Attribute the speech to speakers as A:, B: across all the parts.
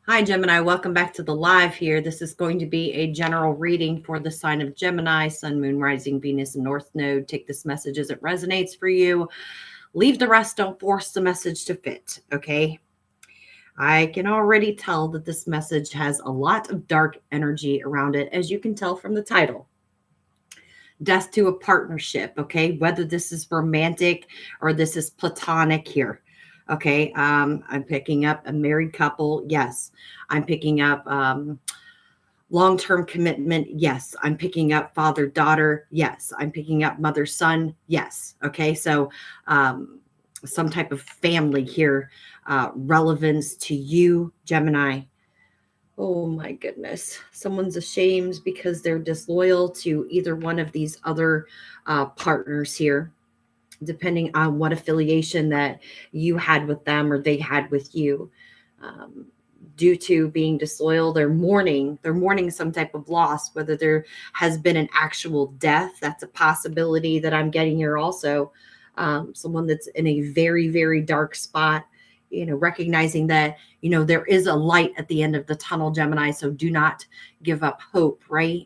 A: Hi, Gemini. Welcome back to the live here. This is going to be a general reading for the sign of Gemini, Sun, Moon, Rising, Venus, and North Node. Take this message as it resonates for you. Leave the rest. Don't force the message to fit. Okay. I can already tell that this message has a lot of dark energy around it, as you can tell from the title. Death to a partnership. Okay. Whether this is romantic or this is platonic here. Okay. I'm picking up a married couple. Yes. I'm picking up long-term commitment. Yes. I'm picking up father-daughter. Yes. I'm picking up mother-son. Yes. Okay. So some type of family here, relevance to you, Gemini. Oh my goodness. Someone's ashamed because they're disloyal to either one of these other partners here, depending on what affiliation that you had with them or they had with you. Due to being disloyal, they're mourning some type of loss, whether there has been an actual death. That's a possibility that I'm getting here also. Someone that's in a very, very dark spot, recognizing that, there is a light at the end of the tunnel, Gemini. So do not give up hope, right?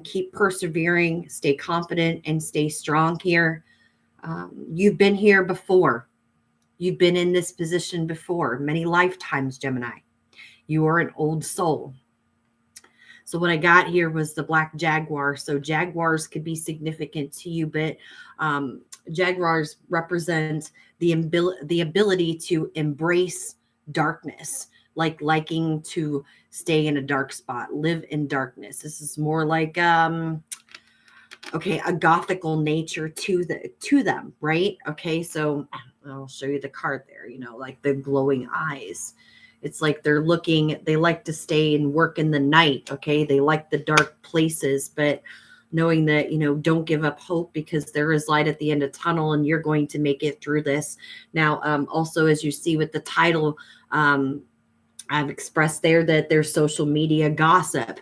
A: Keep persevering, stay confident, and stay strong here. You've been here before. You've been in this position before, many lifetimes, Gemini. You are an old soul. So what I got here was the black jaguar. So jaguars could be significant to you, but jaguars represent the ability to embrace darkness, like liking to stay in a dark spot, live in darkness. This is more like a gothical nature to them, right? Okay, so I'll show you the card there, like the glowing eyes. It's like they like to stay and work in the night. Okay, they like the dark places, but knowing that, don't give up hope, because there is light at the end of the tunnel and you're going to make it through this. Now, also, as you see with the title, I've expressed there that there's social media gossip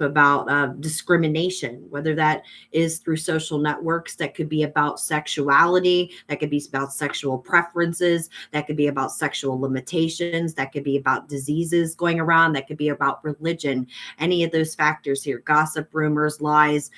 A: about discrimination, whether that is through social networks. That could be about sexuality, that could be about sexual preferences, that could be about sexual limitations, that could be about diseases going around, that could be about religion. Any of those factors here, gossip, rumors, lies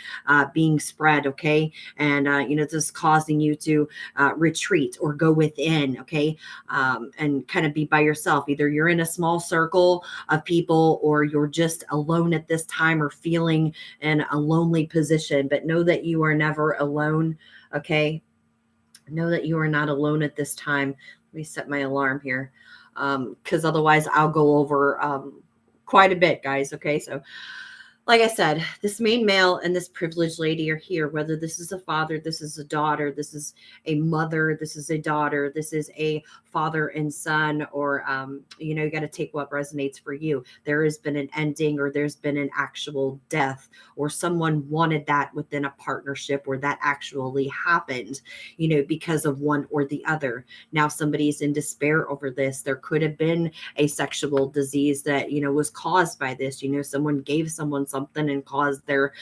A: being spread, okay? And, this is causing you to retreat or go within, okay? And kind of be by yourself. Either you're in a small circle of people or you're just alone at this time, or feeling in a lonely position. But know that you are never alone, okay? Know that you are not alone at this time. Let me set my alarm here, because otherwise I'll go over quite a bit, guys, okay? So like I said, this main male and this privileged lady are here, whether this is a father, this is a daughter, this is a mother, this is a daughter, this is a father and son, or, you got to take what resonates for you. There has been an ending, or there's been an actual death, or someone wanted that within a partnership, or that actually happened, because of one or the other. Now somebody's in despair over this. There could have been a sexual disease that, was caused by this. Someone gave someone something and caused their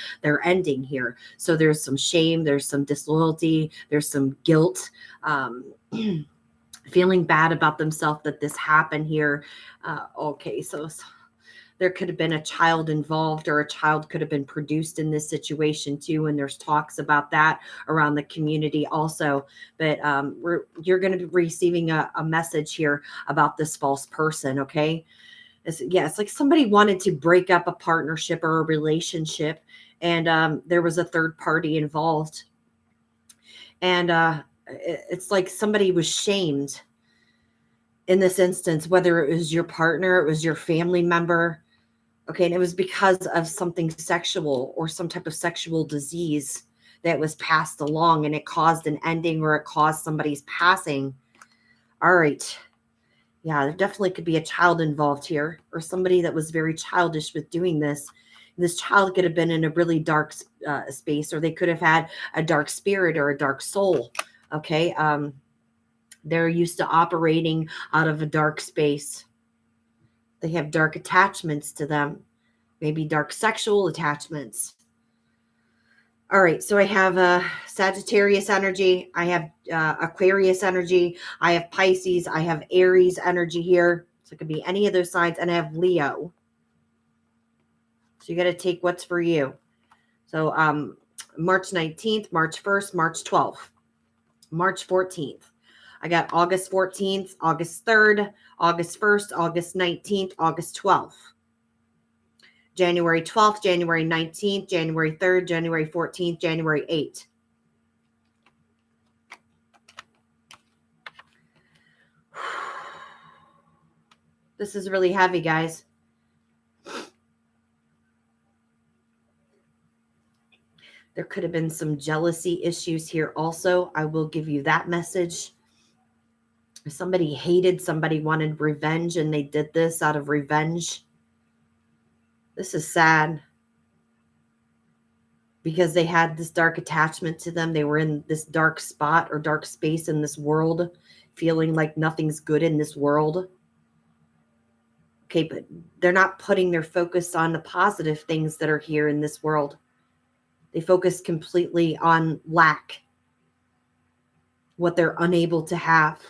A: ending here. So there's some shame, there's some disloyalty, there's some guilt, feeling bad about themselves that this happened here. Okay, so there could have been a child involved, or a child could have been produced in this situation too, and there's talks about that around the community also. But you're going to be receiving a message here about this false person, okay? It's like somebody wanted to break up a partnership or a relationship, and there was a third party involved, and it's like somebody was shamed in this instance, whether it was your partner, it was your family member, okay, and it was because of something sexual or some type of sexual disease that was passed along, and it caused an ending, or it caused somebody's passing. All right. Yeah, there definitely could be a child involved here, or somebody that was very childish with doing this. This child could have been in a really dark space, or they could have had a dark spirit or a dark soul. Okay. They're used to operating out of a dark space. They have dark attachments to them, maybe dark sexual attachments. All right, so I have Sagittarius energy, I have Aquarius energy, I have Pisces, I have Aries energy here. So it could be any of those signs. And I have Leo. So you got to take what's for you. So March 19th, March 1st, March 12th, March 14th. I got August 14th, August 3rd, August 1st, August 19th, August 12th. January 12th, January 19th, January 3rd, January 14th, January 8th. This is really heavy, guys. There could have been some jealousy issues here also. I will give you that message. Somebody hated, somebody wanted revenge, and they did this out of revenge. This is sad because they had this dark attachment to them. They were in this dark spot or dark space in this world, feeling like nothing's good in this world. Okay, but they're not putting their focus on the positive things that are here in this world. They focus completely on lack, what they're unable to have.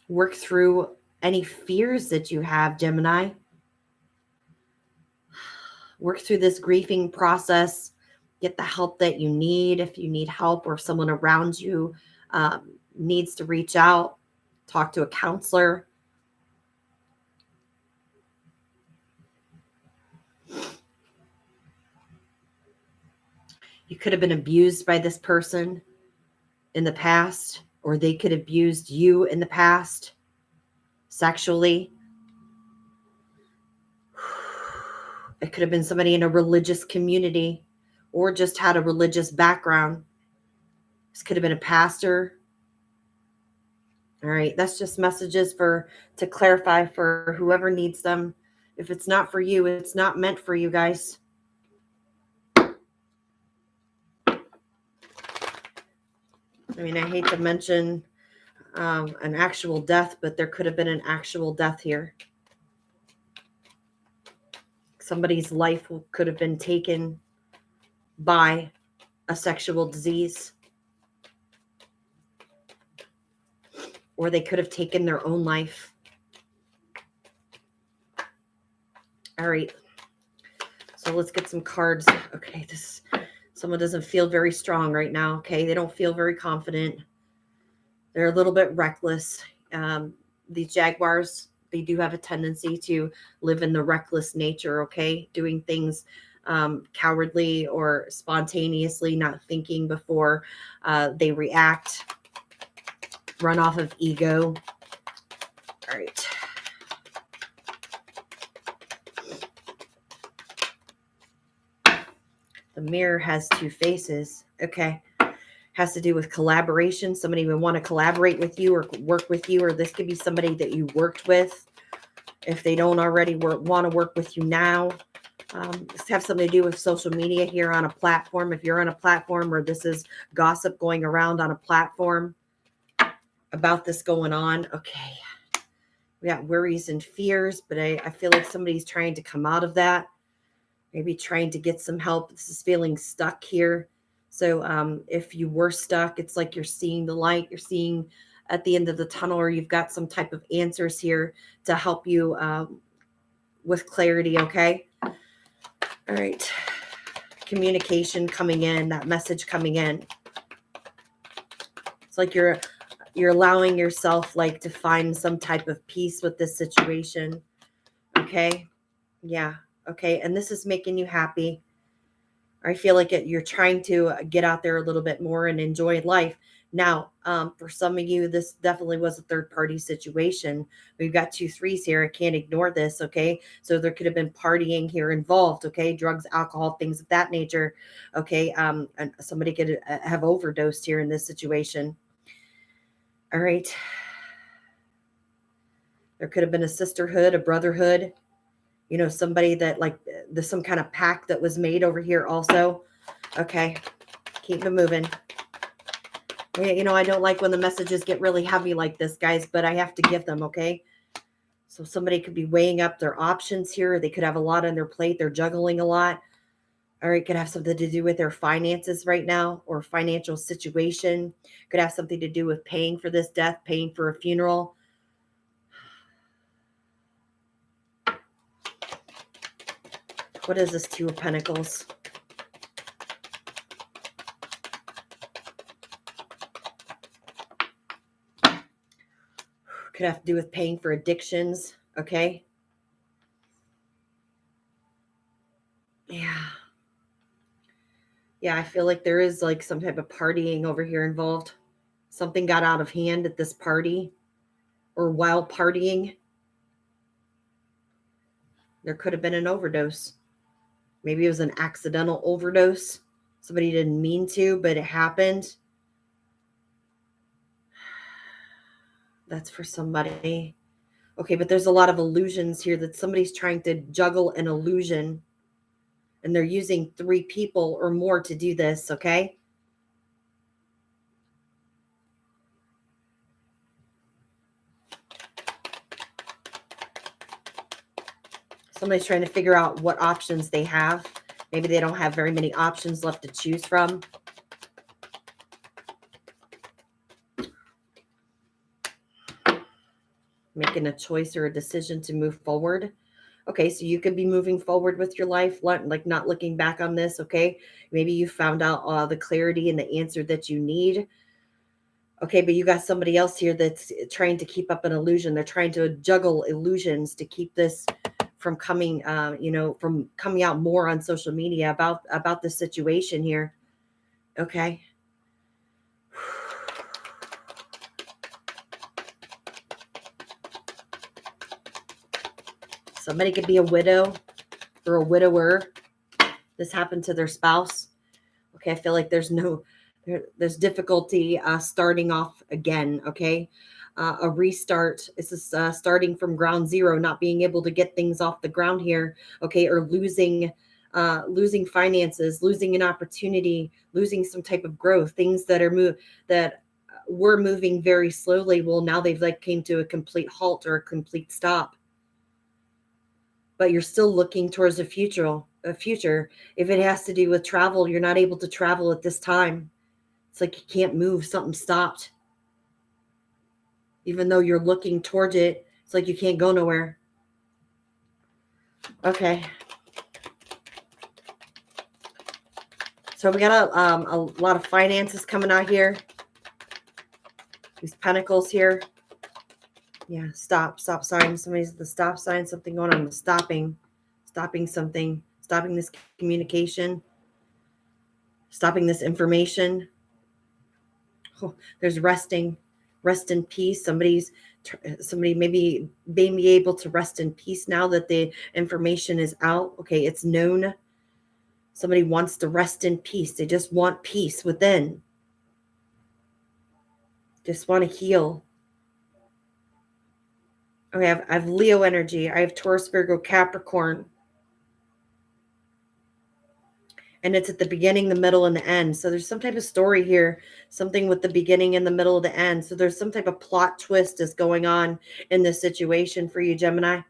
A: Work through any fears that you have, Gemini. Work through this grieving process. Get the help that you need. If you need help or someone around you needs to reach out, talk to a counselor. You could have been abused by this person in the past, or they could have abused you in the past sexually. It could have been somebody in a religious community or just had a religious background. This could have been a pastor. All right, that's just messages to clarify for whoever needs them. If it's not for you, it's not meant for you, guys. I mean, I hate to mention an actual death, but there could have been an actual death here. Somebody's life could have been taken by a sexual disease. Or they could have taken their own life. All right. So let's get some cards. Okay, someone doesn't feel very strong right now. Okay, they don't feel very confident. They're a little bit reckless. These Jaguars, they do have a tendency to live in the reckless nature, okay? Doing things cowardly or spontaneously, not thinking before they react. Run off of ego. All right. The mirror has two faces. Okay. Has to do with collaboration. Somebody would want to collaborate with you or work with you, or this could be somebody that you worked with. If they don't already want to work with you now. This has something to do with social media here on a platform. If you're on a platform or this is gossip going around on a platform about this going on. Okay. We got worries and fears, but I feel like somebody's trying to come out of that. Maybe trying to get some help. This is feeling stuck here. So if you were stuck, it's like you're seeing the light. You're seeing at the end of the tunnel, or you've got some type of answers here to help you with clarity, okay? All right. Communication coming in, that message coming in. It's like you're allowing yourself like to find some type of peace with this situation. Okay. Yeah. Okay. And this is making you happy. I feel like you're trying to get out there a little bit more and enjoy life. Now, for some of you, this definitely was a third party situation. We've got 2 3s here. I can't ignore this. Okay. So there could have been partying here involved. Okay. Drugs, alcohol, things of that nature. Okay. And somebody could have overdosed here in this situation. All right. There could have been a sisterhood, a brotherhood, somebody that like there's some kind of pact that was made over here also. Okay. Keep it moving. Yeah, I don't like when the messages get really heavy like this, guys, but I have to give them. Okay. So somebody could be weighing up their options here. They could have a lot on their plate. They're juggling a lot. All right, could have something to do with their finances right now or financial situation. Could have something to do with paying for this death, paying for a funeral. What is this Two of Pentacles? Could have to do with paying for addictions, okay? Yeah. Yeah, I feel like there is like some type of partying over here involved. Something got out of hand at this party or while partying. There could have been an overdose. Maybe it was an accidental overdose. Somebody didn't mean to, but it happened. That's for somebody. Okay, but there's a lot of illusions here that somebody's trying to juggle an illusion, and they're using 3 people or more to do this, okay? Somebody's trying to figure out what options they have. Maybe they don't have very many options left to choose from. Making a choice or a decision to move forward. Okay, so you could be moving forward with your life, like not looking back on this, okay? Maybe you found out the clarity and the answer that you need. Okay, but you got somebody else here that's trying to keep up an illusion. They're trying to juggle illusions to keep this from coming, from coming out more on social media about the situation here. Okay. Somebody could be a widow or a widower. This happened to their spouse. Okay, I feel like there's difficulty starting off again. Okay, a restart. This is starting from ground zero, not being able to get things off the ground here. Okay, or losing finances, losing an opportunity, losing some type of growth. Things that were moving very slowly. Well, now they've like came to a complete halt or a complete stop. But you're still looking towards a future. If it has to do with travel, you're not able to travel at this time. It's like you can't move. Something stopped. Even though you're looking towards it, it's like you can't go nowhere. Okay. So we got a lot of finances coming out here. These pentacles here. Yeah, stop sign. Somebody's at the stop sign. Something going on with stopping something, stopping this communication, stopping this information. Oh, there's rest in peace. Somebody maybe be able to rest in peace now that the information is out. Okay, it's known. Somebody wants to rest in peace. They just want peace within. Just want to heal. Okay, I have Leo energy. I have Taurus, Virgo, Capricorn. And it's at the beginning, the middle, and the end. So there's some type of story here, something with the beginning and the middle of the end. So there's some type of plot twist is going on in this situation for you, Gemini.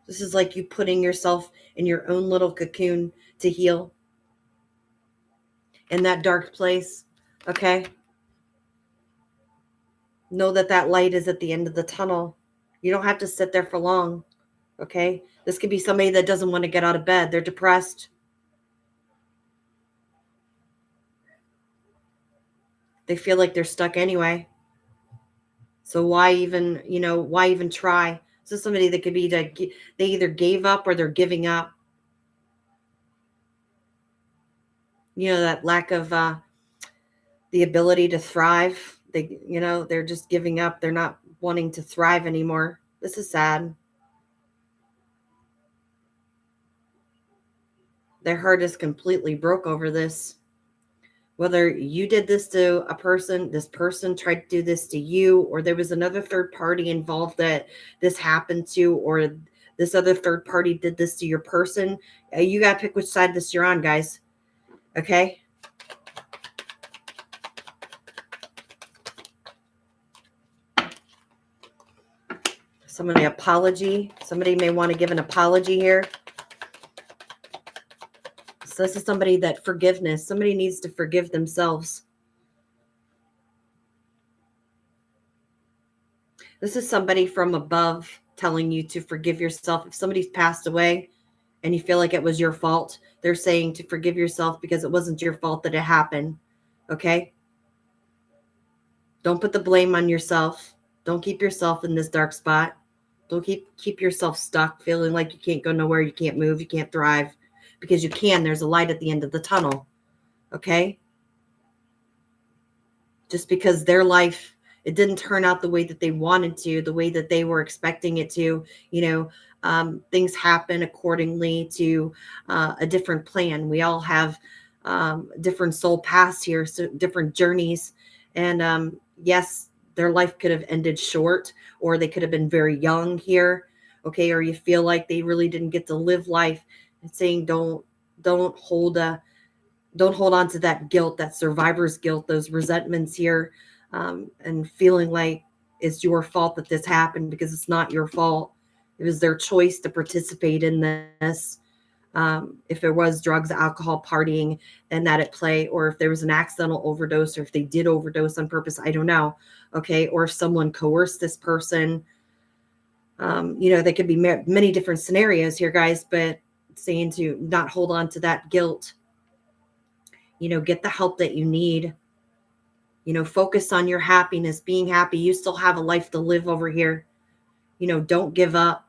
A: This is like you putting yourself in your own little cocoon to heal in that dark place. Okay. Know that light is at the end of the tunnel. You don't have to sit there for long. Okay. This could be somebody that doesn't want to get out of bed. They're depressed. They feel like they're stuck anyway. So why even try? So somebody that could be they either gave up or they're giving up. That lack of the ability to thrive. They're just giving up. They're not wanting to thrive anymore. This is sad. Their heart is completely broke over this. Whether you did this to a person, this person tried to do this to you, or there was another third party involved that this happened to, or this other third party did this to your person. You got to pick which side this you're on, guys. Okay? Apology. Somebody may want to give an apology here. So this is somebody that forgiveness. Somebody needs to forgive themselves. This is somebody from above telling you to forgive yourself. If somebody's passed away and you feel like it was your fault, they're saying to forgive yourself because it wasn't your fault that it happened. Okay? Don't put the blame on yourself. Don't keep yourself in this dark spot. Don't keep yourself stuck, feeling like you can't go nowhere, you can't move, you can't thrive. Because you can. There's a light at the end of the tunnel. Okay? Just because their life, it didn't turn out the way that they wanted to, the way that they were expecting it to, things happen accordingly to a different plan. We all have different soul paths here, so different journeys. And yes, their life could have ended short, or they could have been very young here. Okay. Or you feel like they really didn't get to live life. It's saying don't hold on to that guilt, that survivor's guilt, those resentments here, and feeling like it's your fault that this happened, because it's not your fault. It was their choice to participate in this. If there was drugs, alcohol, partying, and that at play, or if there was an accidental overdose, or if they did overdose on purpose, I don't know. Okay. Or if someone coerced this person, there could be many different scenarios here, guys, but saying to not hold on to that guilt. Get the help that you need. Focus on your happiness, being happy. You still have a life to live over here. Don't give up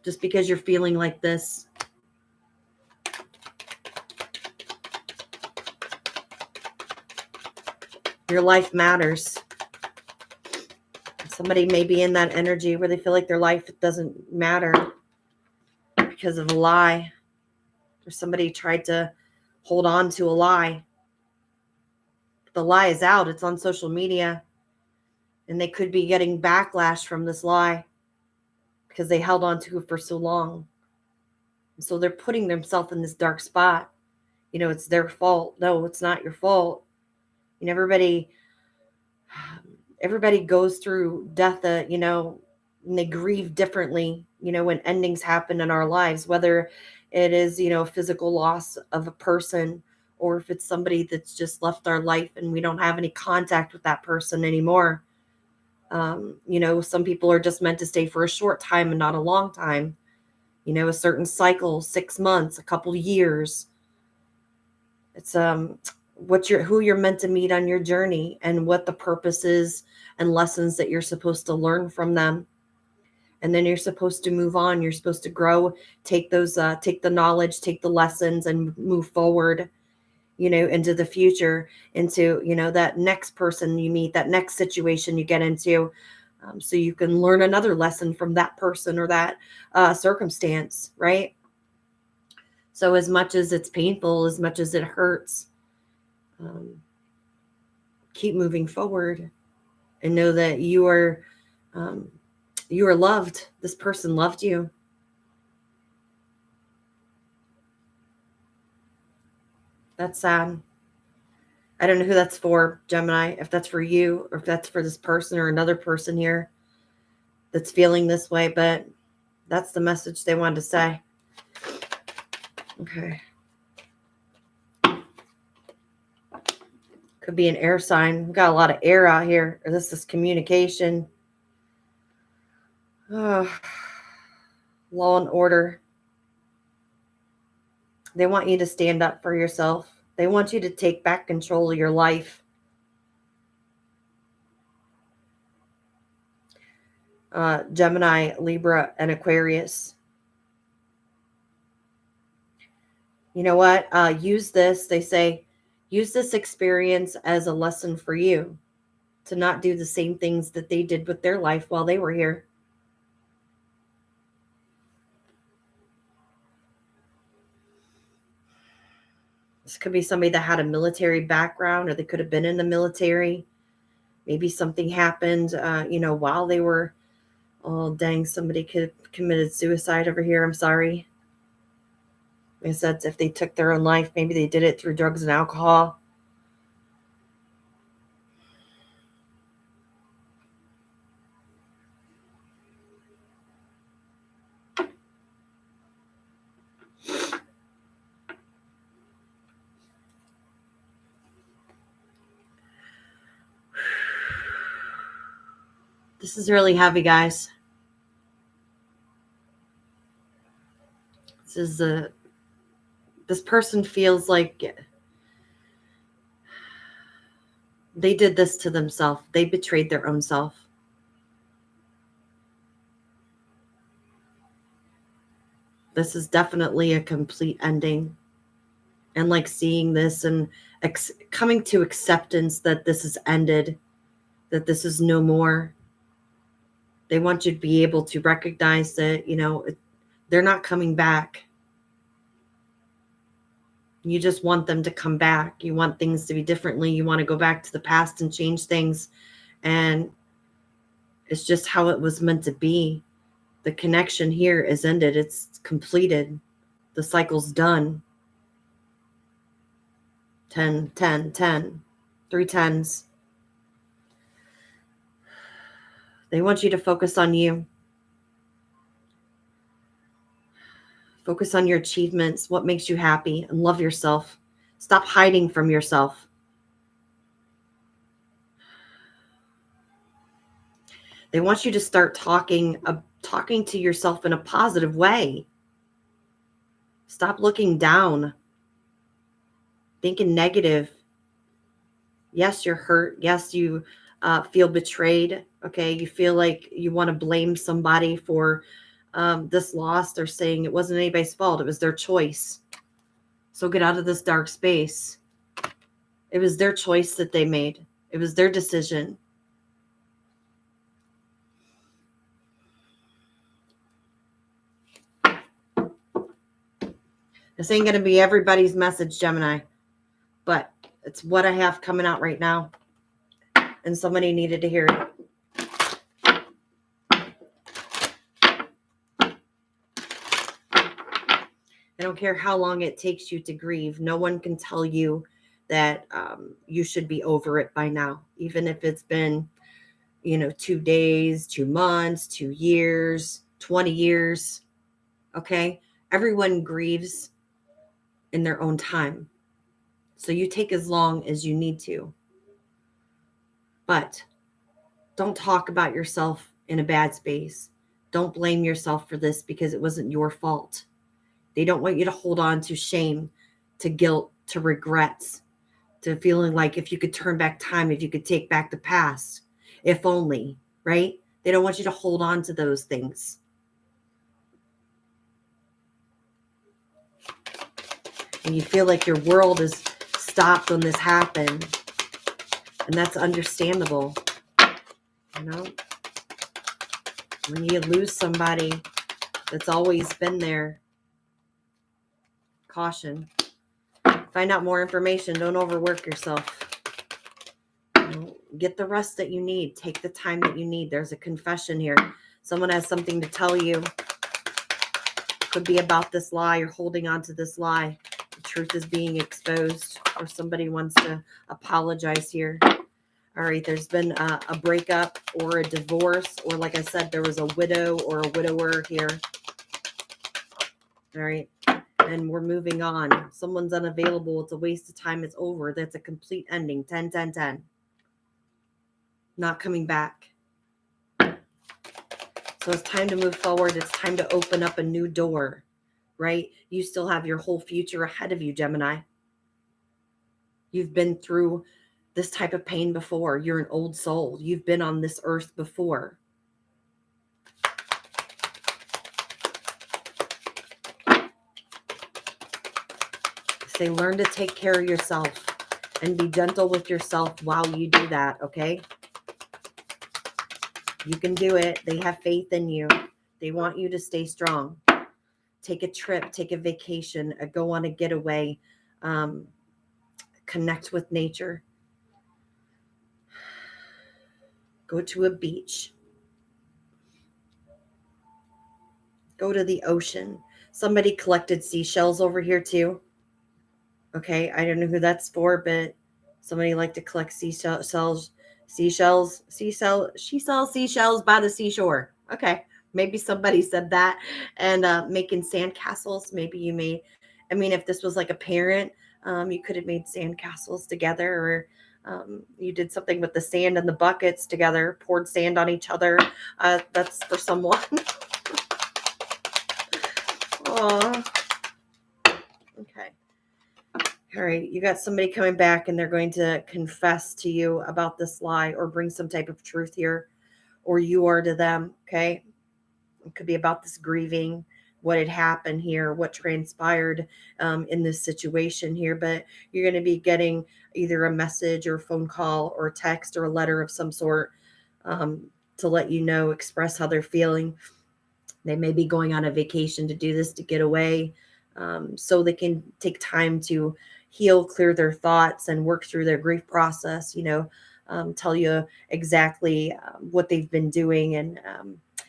A: just because you're feeling like this. Your life matters. Somebody may be in that energy where they feel like their life doesn't matter because of a lie. Or somebody tried to hold on to a lie. The lie is out. It's on social media. And they could be getting backlash from this lie because they held on to it for so long. And so they're putting themselves in this dark spot. It's their fault. No, it's not your fault. And everybody goes through death, and they grieve differently, when endings happen in our lives, whether it is, physical loss of a person, or if it's somebody that's just left our life and we don't have any contact with that person anymore. Some people are just meant to stay for a short time and not a long time. A certain cycle, 6 months, a couple years. It's who you're meant to meet on your journey, and what the purpose is and lessons that you're supposed to learn from them. And then you're supposed to move on. You're supposed to grow, take the knowledge, take the lessons, and move forward, into the future, into, that next person you meet, that next situation you get into, so you can learn another lesson from that person or that circumstance, right? So as much as it's painful, as much as it hurts, keep moving forward and know that you are loved. This person loved you. That's sad. I don't know who that's for, Gemini, if that's for you or if that's for this person or another person here that's feeling this way, but that's the message they wanted to say. Okay. Could be an air sign. We've got a lot of air out here. Or this is communication. Oh, law and order. They want you to stand up for yourself. They want you to take back control of your life. Gemini, Libra, and Aquarius. You know what? Use this. They say, use this experience as a lesson for you to not do the same things that they did with their life while they were here. This could be somebody that had a military background, or they could have been in the military. Maybe something happened, while they were, oh, dang, somebody could have committed suicide over here. I'm sorry. I guess that's if they took their own life. Maybe they did it through drugs and alcohol. This is really heavy, guys. This person feels like they did this to themselves. They betrayed their own self. This is definitely a complete ending. And like seeing this and coming to acceptance that this is ended, that this is no more. They want you to be able to recognize that, they're not coming back. You just want them to come back. You want things to be differently. You want to go back to the past and change things. And it's just how it was meant to be. The connection here is ended. It's completed. The cycle's done. 10, 10, 10. 3 10s. They want you to focus on you. Focus on your achievements, what makes you happy, and love yourself. Stop hiding from yourself. They want you to start talking to yourself in a positive way. Stop looking down, thinking negative. Yes, you're hurt. Yes, you feel betrayed. Okay, you feel like you want to blame somebody for this loss. They're saying it wasn't anybody's fault. It was their choice. So get out of this dark space. It was their choice that they made. It was their decision. This ain't going to be everybody's message, Gemini, but it's what I have coming out right now. And somebody needed to hear it. I don't care how long it takes you to grieve. No one can tell you that you should be over it by now, even if it's been, 2 days, 2 months, 2 years, 20 years. Okay. Everyone grieves in their own time. So you take as long as you need to. But don't talk about yourself in a bad space. Don't blame yourself for this because it wasn't your fault. They don't want you to hold on to shame, to guilt, to regrets, to feeling like if you could turn back time, if you could take back the past, if only, right? They don't want you to hold on to those things. And you feel like your world is stopped when this happened. And that's understandable. When you lose somebody that's always been there, caution. Find out more information. Don't overwork yourself. Get the rest that you need. Take the time that you need. There's a confession here. Someone has something to tell you. Could be about this lie. You're holding on to this lie. The truth is being exposed, or somebody wants to apologize here. All right, there's been a breakup or a divorce, or like I said, there was a widow or a widower here. All right, and we're moving on. Someone's unavailable. It's a waste of time. It's over. That's a complete ending. 10, 10, 10. Not coming back. So it's time to move forward. It's time to open up a new door, right? You still have your whole future ahead of you, Gemini. You've been through this type of pain before. You're an old soul. You've been on this earth before. Say, learn to take care of yourself and be gentle with yourself while you do that, okay? You can do it. They have faith in you. They want you to stay strong. Take a trip, take a vacation, go on a getaway, connect with nature. Go to a beach. Go to the ocean. Somebody collected seashells over here too. Okay, I don't know who that's for, but somebody liked to collect seashells. She sells seashells by the seashore. Okay, maybe somebody said that. And making sandcastles. Maybe you made, if this was like a parent, you could have made sandcastles together, or You did something with the sand and the buckets together, poured sand on each other. That's for someone. Oh, okay. All right. You got somebody coming back and they're going to confess to you about this lie or bring some type of truth here, or you are to them. Okay. It could be about this grieving, what had happened here, what transpired in this situation here. But you're going to be getting either a message or a phone call or a text or a letter of some sort to let you know, express how they're feeling. They may be going on a vacation to do this, to get away, so they can take time to heal, clear their thoughts, and work through their grief process. Tell you exactly what they've been doing, and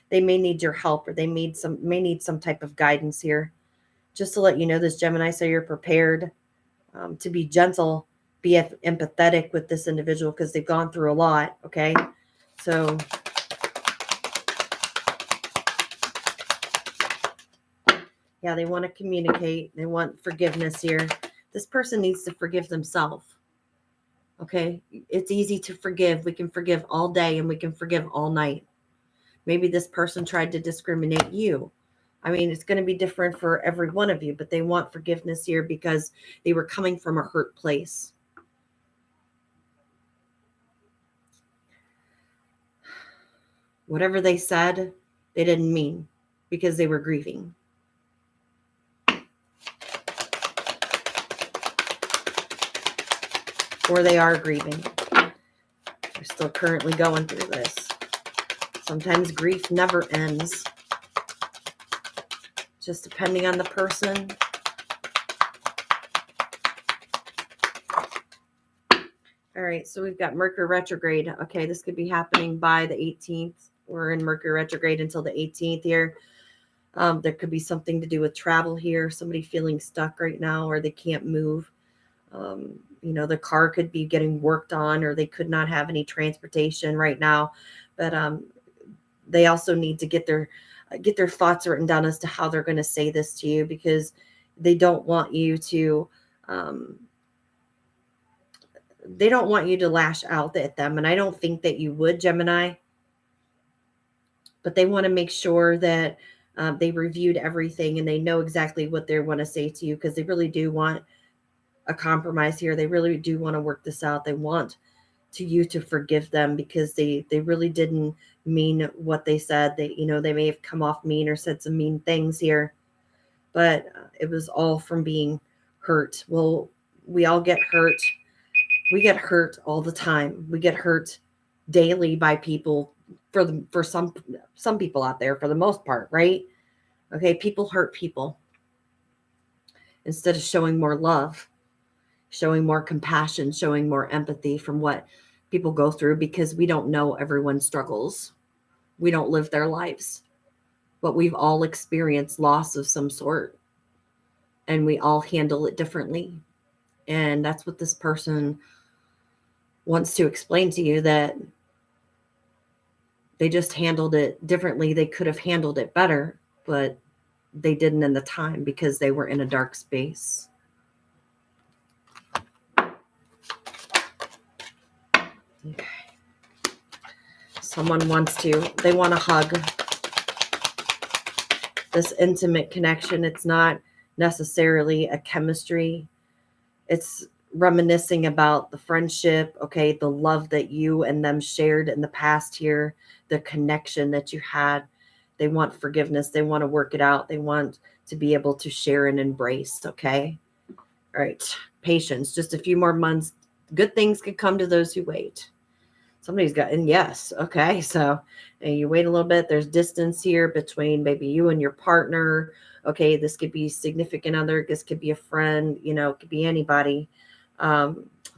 A: they may need your help, or they may need some type of guidance here. Just to let you know, this Gemini, so you're prepared to be gentle, be empathetic with this individual because they've gone through a lot. Okay, so. Yeah, they want to communicate. They want forgiveness here. This person needs to forgive themselves. Okay? It's easy to forgive. We can forgive all day and we can forgive all night. Maybe this person tried to discriminate you. I mean, it's going to be different for every one of you, but they want forgiveness here because they were coming from a hurt place. Whatever they said, they didn't mean because they were grieving. Or they are grieving. They're still currently going through this. Sometimes grief never ends. Just depending on the person. All right, so we've got Mercury retrograde. Okay, this could be happening by the 18th. We're in Mercury retrograde until the 18th here. There could be something to do with travel here. Somebody feeling stuck right now, or they can't move. The car could be getting worked on, or they could not have any transportation right now. But they also need to get their thoughts written down as to how they're going to say this to you, because they don't want you to lash out at them. And I don't think that you would, Gemini. But they want to make sure that they reviewed everything and they know exactly what they want to say to you, because they really do want a compromise here. They really do want to work this out. They want you to forgive them, because they really didn't mean what they said. They may have come off mean or said some mean things here, but it was all from being hurt. Well, we all get hurt. We get hurt all the time. We get hurt daily by people, for some people out there, for the most part, right? Okay, people hurt people. Instead of showing more love, showing more compassion, showing more empathy from what people go through, because we don't know everyone's struggles. We don't live their lives, but we've all experienced loss of some sort, and we all handle it differently. And that's what this person wants to explain to you, that they just handled it differently. They could have handled it better, but they didn't in the time because they were in a dark space. Okay. Someone they want to hug. This intimate connection, it's not necessarily a chemistry. It's reminiscing about the friendship, okay, the love that you and them shared in the past here, the connection that you had. They want forgiveness. They want to work it out. They want to be able to share and embrace, okay? All right, patience. Just a few more months. Good things could come to those who wait. Somebody's got, and yes, okay, so you wait a little bit. There's distance here between maybe you and your partner. Okay, this could be significant other. This could be a friend. It could be anybody,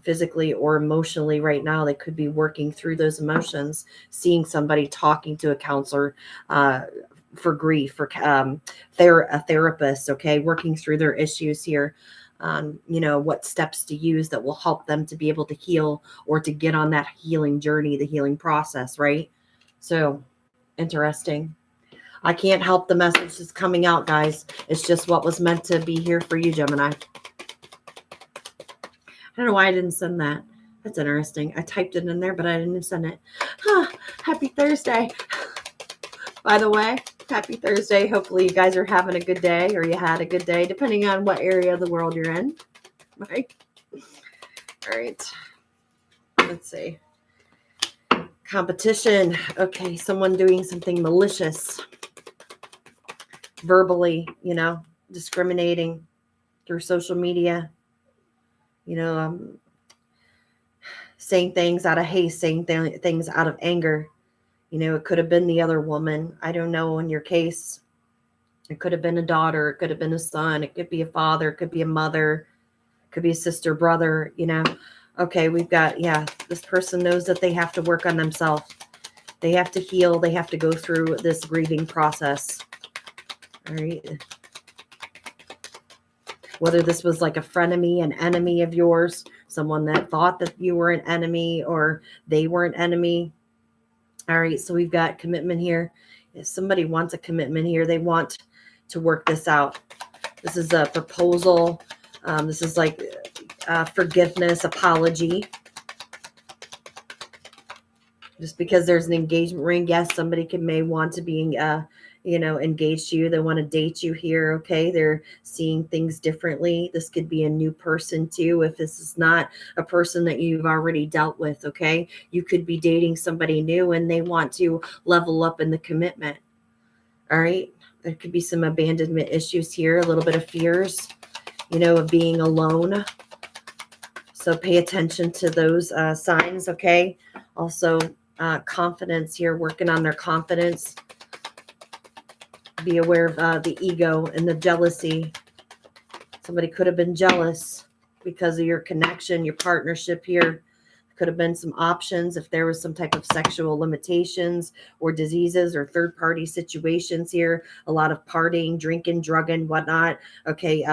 A: physically or emotionally. Right now, they could be working through those emotions, seeing somebody, talking to a counselor for grief, for a therapist. Okay, working through their issues here. What steps to use that will help them to be able to heal, or to get on that healing journey, the healing process, right? So interesting. I can't help the message that's coming out, guys. It's just what was meant to be here for you, Gemini. I don't know why I didn't send that. That's interesting. I typed it in there, but I didn't send it. Huh. Happy Thursday. By the way, happy Thursday. Hopefully you guys are having a good day, or you had a good day, depending on what area of the world you're in. Right? All right. Let's see. Competition. Okay, someone doing something malicious. Verbally, discriminating through social media. Saying things out of haste, saying things out of anger. It could have been the other woman. I don't know in your case. It could have been a daughter. It could have been a son. It could be a father. It could be a mother. It could be a sister, brother, Okay, we've got, this person knows that they have to work on themselves. They have to heal. They have to go through this grieving process. All right. Whether this was like a frenemy, an enemy of yours, someone that thought that you were an enemy or they were an enemy. All right, so we've got commitment here. If somebody wants a commitment here, they want to work this out. This is a proposal. This is like forgiveness, apology. Just because there's an engagement ring, yes, somebody may want to be, engaged to you. They want to date you here. Okay, they're seeing things differently. This could be a new person too. If this is not a person that you've already dealt with, okay, you could be dating somebody new and they want to level up in the commitment. All right, there could be some abandonment issues here, a little bit of fears, of being alone. So pay attention to those signs. Okay, also confidence here, working on their confidence. Be aware of the ego and the jealousy. Somebody could have been jealous because of your connection, your partnership here. Could have been some options if there was some type of sexual limitations or diseases or third-party situations here. A lot of partying, drinking, drugging, whatnot. Okay,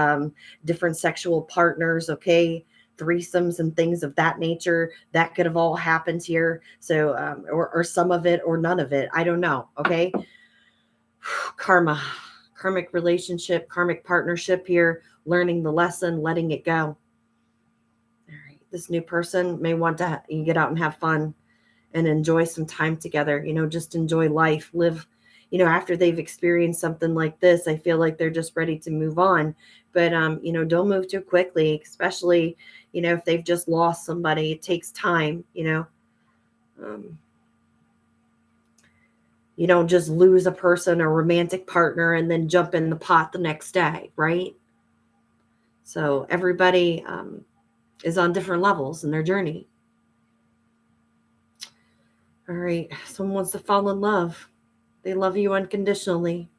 A: different sexual partners. Okay, threesomes and things of that nature. That could have all happened here. So, or some of it or none of it. I don't know. Okay. Karmic relationship, karmic partnership here, learning the lesson, letting it go. All right. This new person may want to get out and have fun and enjoy some time together, just enjoy life, live, after they've experienced something like this. I feel like they're just ready to move on, but, don't move too quickly, especially, if they've just lost somebody. It takes time, You don't just lose a person or romantic partner and then jump in the pot the next day, right? So everybody is on different levels in their journey. All right. Someone wants to fall in love. They love you unconditionally.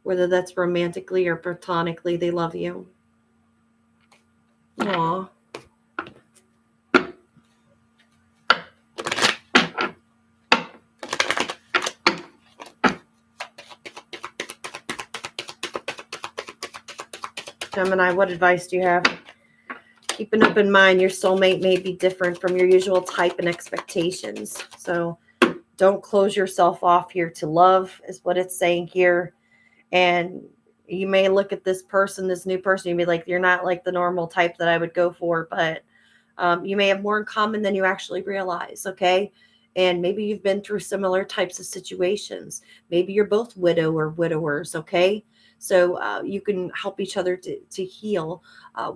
A: Whether that's romantically or platonically, they love you. Aww. Gemini, what advice do you have? Keep an open mind. Your soulmate may be different from your usual type and expectations. So don't close yourself off here to love, is what it's saying here. And you may look at this person, this new person, and be like, you're not like the normal type that I would go for, but you may have more in common than you actually realize, okay? And maybe you've been through similar types of situations. Maybe you're both widow or widowers, okay? So you can help each other to heal,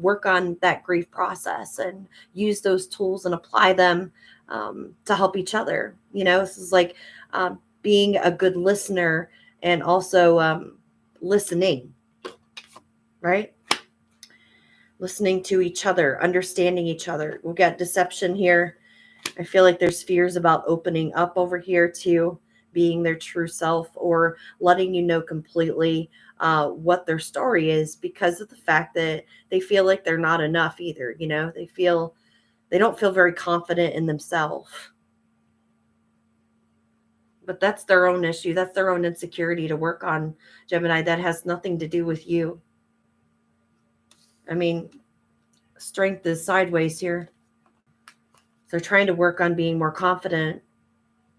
A: work on that grief process and use those tools and apply them to help each other. This is like being a good listener and also listening, right? Listening to each other, understanding each other. We've got deception here. I feel like there's fears about opening up over here too, being their true self or letting you know completely what their story is, because of the fact that they feel like they're not enough either. They don't feel very confident in themselves. But that's their own issue. That's their own insecurity to work on, Gemini. That has nothing to do with you. I mean, strength is sideways here. They're trying to work on being more confident,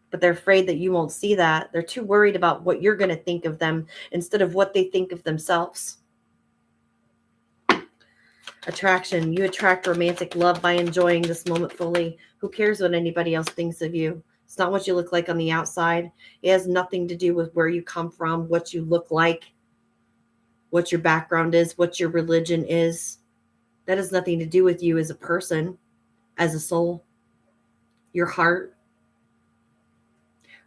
A: but they're afraid that you won't see that. They're too worried about what you're going to think of them instead of what they think of themselves. Attraction. You attract romantic love by enjoying this moment fully. Who cares what anybody else thinks of you? It's not what you look like on the outside. It has nothing to do with where you come from, what you look like, what your background is, what your religion is. That has nothing to do with you as a person, as a soul, your heart.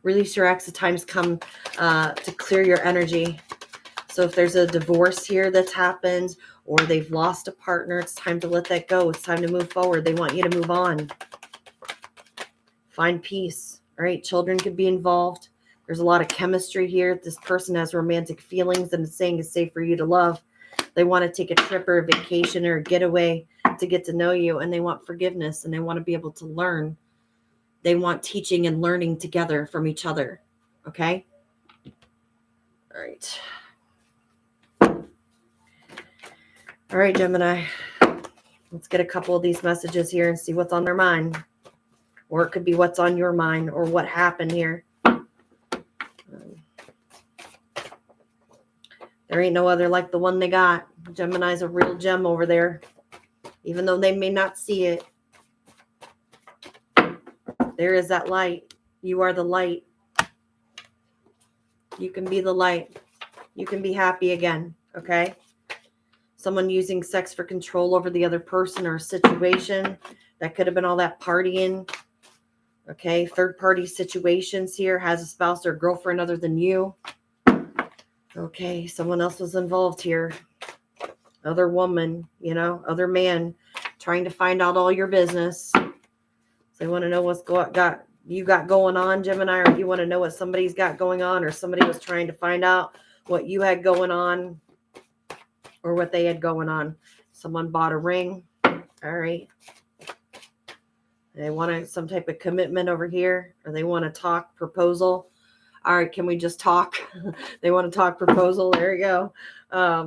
A: Release your ex. The time's come to clear your energy. So if there's a divorce here that's happened, or they've lost a partner, it's time to let that go. It's time to move forward. They want you to move on. Find peace. All right. Children could be involved. There's a lot of chemistry here. This person has romantic feelings and is saying it's safe for you to love. They want to take a trip or a vacation or a getaway to get to know you, and they want forgiveness, and they want to be able to learn. They want teaching and learning together from each other. Okay? All right. All right, Gemini. Let's get a couple of these messages here and see what's on their mind. Or it could be what's on your mind or what happened here. There ain't no other like the one they got. Gemini's a real gem over there. Even though they may not see it. There is that light. You are the light. You can be the light. You can be happy again. Okay? Someone using sex for control over the other person or situation. That could have been all that partying. Okay? Third-party situations here. Has a spouse or girlfriend other than you. Okay? Someone else was involved here. Other woman, other man trying to find out all your business. So they want to know what's you got going on, Gemini, or you want to know what somebody's got going on, or somebody was trying to find out what you had going on or what they had going on. Someone bought a ring. All right. They want some type of commitment over here, or they want to talk proposal. All right, can we just talk? They want to talk proposal. There you go.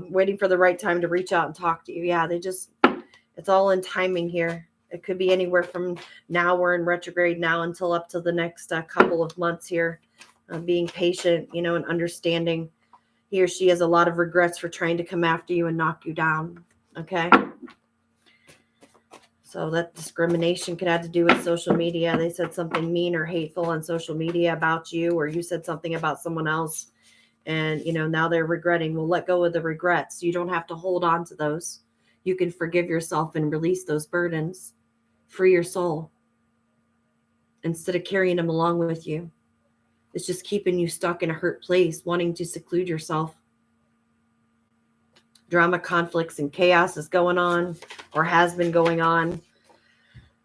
A: Waiting for the right time to reach out and talk to you. Yeah, it's all in timing here. It could be anywhere from now, we're in retrograde now, until up to the next couple of months here. Being patient, and understanding. He or she has a lot of regrets for trying to come after you and knock you down. Okay. So that discrimination could have to do with social media. They said something mean or hateful on social media about you, or you said something about someone else. And, now they're regretting. Well, let go of the regrets. You don't have to hold on to those. You can forgive yourself and release those burdens. Free your soul. Instead of carrying them along with you. It's just keeping you stuck in a hurt place, wanting to seclude yourself. Drama, conflicts, and chaos is going on, or has been going on.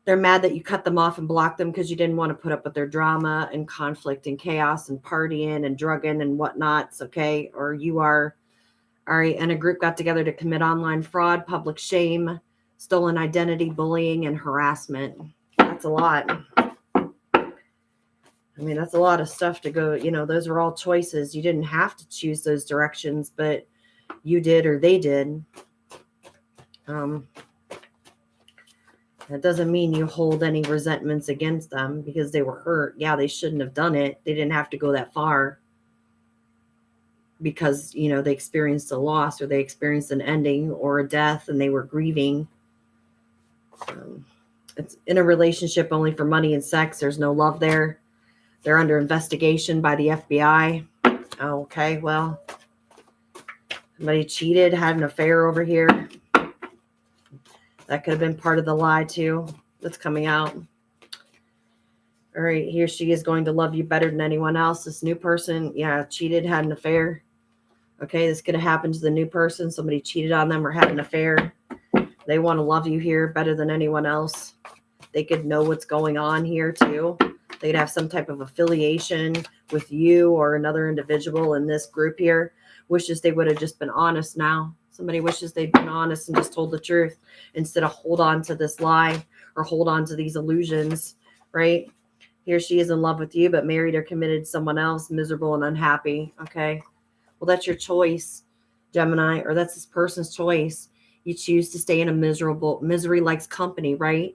A: They're mad that you cut them off and blocked them because you didn't want to put up with their drama and conflict and chaos and partying and drugging and whatnots, okay? Or you are, all right, and a group got together to commit online fraud, public shame, stolen identity, bullying, and harassment. That's a lot. I mean, that's a lot of stuff to go, those are all choices. You didn't have to choose those directions, but you did, or they did. That doesn't mean you hold any resentments against them because they were hurt. Yeah, they shouldn't have done it. They didn't have to go that far because, they experienced a loss, or they experienced an ending or a death, and they were grieving. It's in a relationship only for money and sex. There's no love there. They're under investigation by the FBI. Okay, well, somebody cheated, had an affair over here. That could have been part of the lie too that's coming out. All right, he or she is going to love you better than anyone else. This new person, cheated, had an affair. Okay, this could have happened to the new person. Somebody cheated on them or had an affair. They want to love you here better than anyone else. They could know what's going on here too. They'd have some type of affiliation with you or another individual in this group here. Wishes they would have just been honest now. Somebody wishes they'd been honest and just told the truth instead of hold on to this lie or hold on to these illusions, right? He or she is in love with you, but married or committed to someone else, miserable and unhappy. Okay. Well, that's your choice, Gemini, or that's this person's choice. You choose to stay in a misery likes company, right?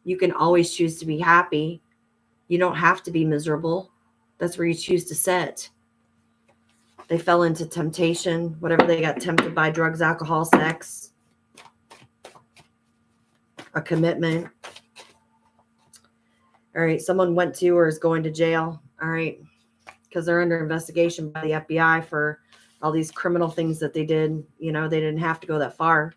A: You can always choose to be happy. You don't have to be miserable. That's where you choose to sit. They fell into temptation, whatever they got tempted by, drugs, alcohol, sex. a commitment. All right, someone went to or is going to jail. All right, because they're under investigation by the FBI for all these criminal things that they did. You know, they didn't have to go that far.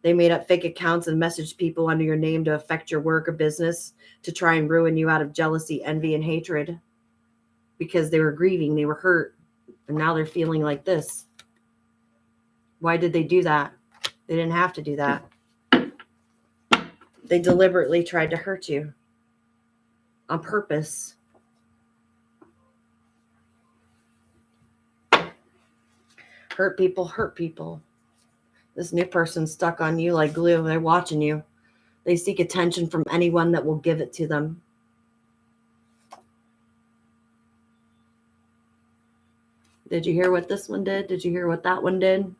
A: They made up fake accounts and messaged people under your name to affect your work or business to try and ruin you out of jealousy, envy, and hatred because they were grieving, they were hurt, and now they're feeling like this. Why did they do that? They didn't have to do that. They deliberately tried to hurt you on purpose. Hurt people hurt people. This new person's stuck on you like glue. They're watching you. They seek attention from anyone that will give it to them. Did you hear what this one did? Did you hear what that one did?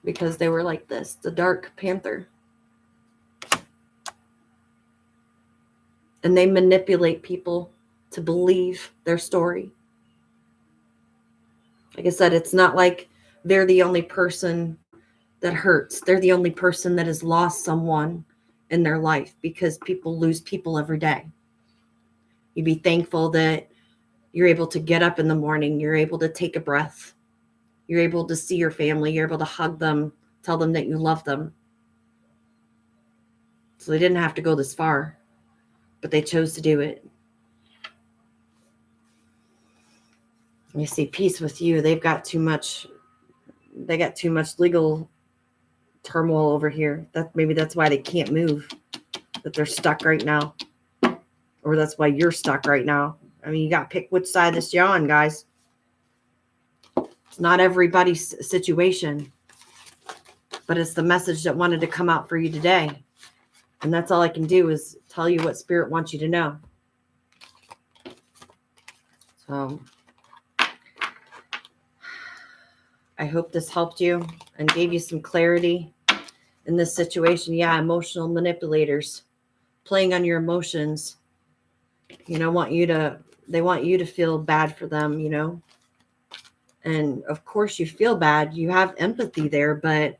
A: Because they were like this, the Dark Panther. And they manipulate people to believe their story. Like I said, it's not like they're the only person that hurts. They're the only person that has lost someone in their life, because people lose people every day. You be thankful that you're able to get up in the morning. You're able to take a breath. You're able to see your family. You're able to hug them, tell them that you love them. So they didn't have to go this far, but they chose to do it. You see, peace with you. They got too much legal turmoil over here. Maybe that's why they can't move, that they're stuck right now. Or that's why you're stuck right now. I mean, you got to pick which side this you're on, guys. It's not everybody's situation, but it's the message that wanted to come out for you today. And that's all I can do is tell you what Spirit wants you to know. So I hope this helped you and gave you some clarity in this situation. Yeah, emotional manipulators playing on your emotions. You know, they want you to feel bad for them, you know. And of course you feel bad. You have empathy there, but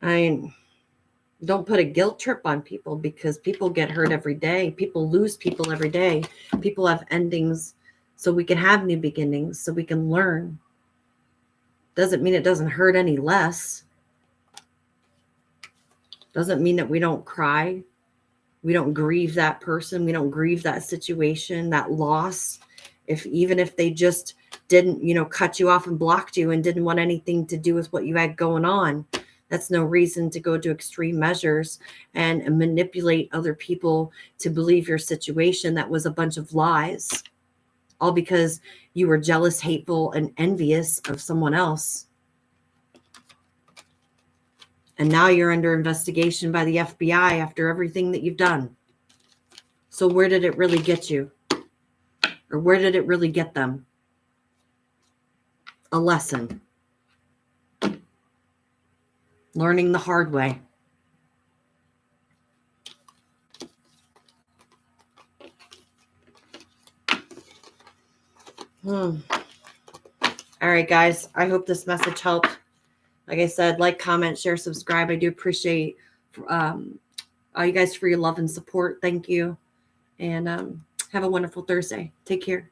A: don't put a guilt trip on people, because people get hurt every day. People lose people every day. People have endings so we can have new beginnings, so we can learn. Doesn't mean it doesn't hurt any less. Doesn't mean that we don't cry. We don't grieve that person. We don't grieve that situation, that loss. Even if they just didn't, cut you off and blocked you and didn't want anything to do with what you had going on, that's no reason to go to extreme measures and manipulate other people to believe your situation that was a bunch of lies, all because you were jealous, hateful, and envious of someone else. And now you're under investigation by the FBI after everything that you've done. So where did it really get you? Or where did it really get them? A lesson. Learning the hard way. All right, guys. I hope this message helped. Like I said, like, comment, share, subscribe. I do appreciate all you guys for your love and support. Thank you. And have a wonderful Thursday. Take care.